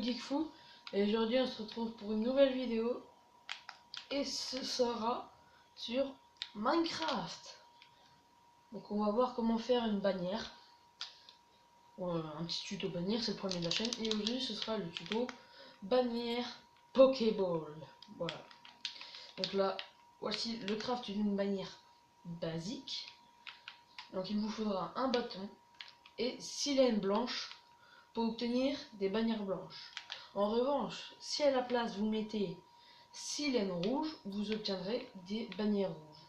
Geekfou et aujourd'hui on se retrouve pour une nouvelle vidéo et ce sera sur Minecraft. Donc on va voir comment faire une bannière, un petit tuto bannière, c'est le premier de la chaîne, et aujourd'hui ce sera le tuto bannière Pokéball. Voilà. Donc là, voici le craft d'une bannière basique. Donc il vous faudra un bâton et 6 laines blanches pour obtenir des bannières blanches. En revanche, si à la place vous mettez 6 laines rouges, vous obtiendrez des bannières rouges.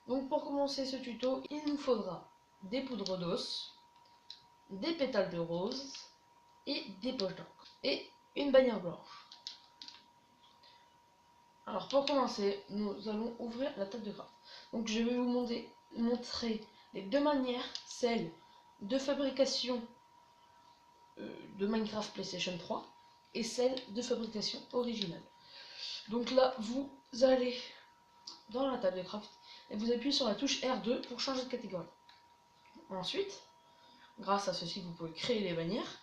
Donc pour commencer ce tuto, il nous faudra des poudres d'os, des pétales de rose et des poches d'encre et une bannière blanche. Alors pour commencer, nous allons ouvrir la table de craft. Donc je vais vous montrer les deux manières, celle de fabrication de Minecraft PlayStation 3 et celle de fabrication originale. Donc là, vous allez dans la table de craft et vous appuyez sur la touche R2 pour changer de catégorie. Ensuite, grâce à ceci, vous pouvez créer les bannières.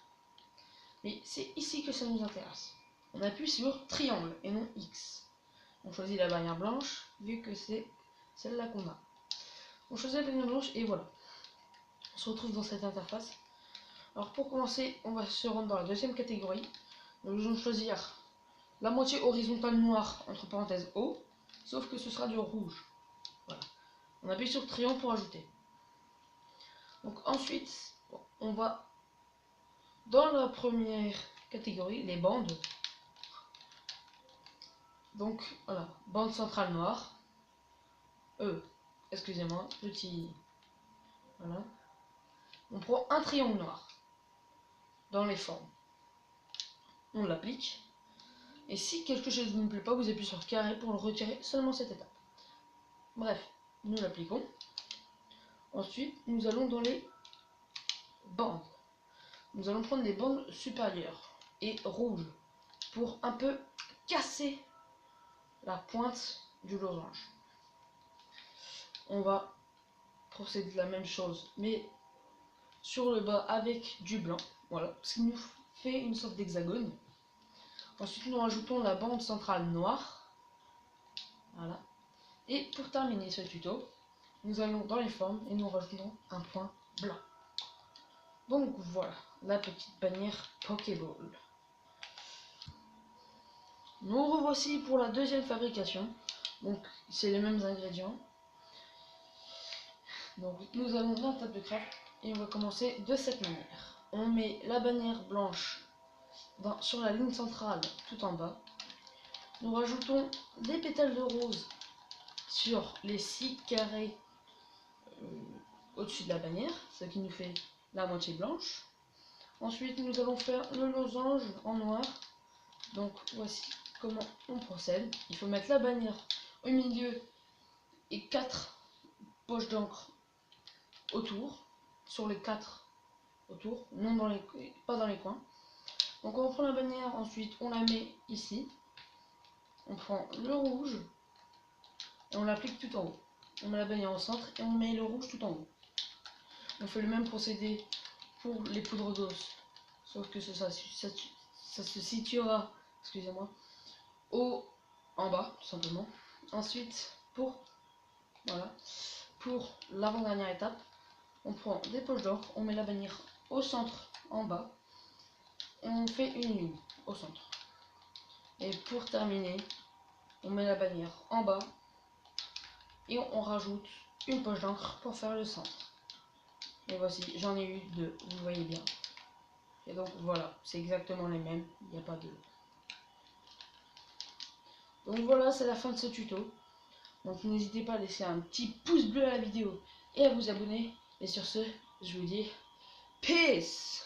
Mais c'est ici que ça nous intéresse. On appuie sur triangle et non X. On choisit la bannière blanche, vu que c'est celle-là qu'on a. On choisit la bannière blanche et voilà. On se retrouve dans cette interface. Alors pour commencer, on va se rendre dans la deuxième catégorie. Donc nous allons choisir la moitié horizontale noire, entre parenthèses O, sauf que ce sera du rouge. Voilà. On appuie sur triangle pour ajouter. Donc ensuite, on va dans la première catégorie, les bandes. Donc voilà, bande centrale noire. Excusez-moi, petit. Voilà. On prend un triangle noir dans les formes. On l'applique. Et si quelque chose ne vous plaît pas, vous appuyez sur carré pour le retirer seulement cette étape. Bref, nous l'appliquons. Ensuite, nous allons dans les bandes. Nous allons prendre les bandes supérieures et rouges pour un peu casser la pointe du losange. On va procéder de la même chose, mais sur le bas avec du blanc. Voilà, ce qui nous fait une sorte d'hexagone. Ensuite, nous rajoutons la bande centrale noire. Voilà. Et pour terminer ce tuto, nous allons dans les formes et nous rajoutons un point blanc. Donc voilà, la petite bannière Pokéball. Nous revoici pour la deuxième fabrication. Donc c'est les mêmes ingrédients. Donc nous allons dans la table de craft et on va commencer de cette manière. On met la bannière blanche sur la ligne centrale tout en bas. Nous rajoutons des pétales de rose sur les 6 carrés au-dessus de la bannière, ce qui nous fait la moitié blanche. Ensuite nous allons faire le losange en noir. Donc voici comment on procède. Il faut mettre la bannière au milieu et 4 poches d'encre autour, sur les 4 autour, non dans les, pas dans les coins. Donc on prend la bannière, ensuite on la met ici. On prend le rouge et on l'applique tout en haut. On met la bannière au centre et on met le rouge tout en haut. On fait le même procédé pour les poudres d'os, sauf que ça se situera, excusez-moi, en bas tout simplement. Ensuite pour l'avant-dernière étape, on prend des poches d'or, on met la bannière au centre en bas, on fait une ligne au centre. Et pour terminer, on met la bannière en bas et on rajoute une poche d'encre pour faire le centre. Et voici, j'en ai eu 2, vous voyez bien. Et donc voilà, c'est exactement les mêmes, il n'y a pas de... Donc voilà, c'est la fin de ce tuto. Donc n'hésitez pas à laisser un petit pouce bleu à la vidéo et à vous abonner. Et sur ce, je vous dis peace.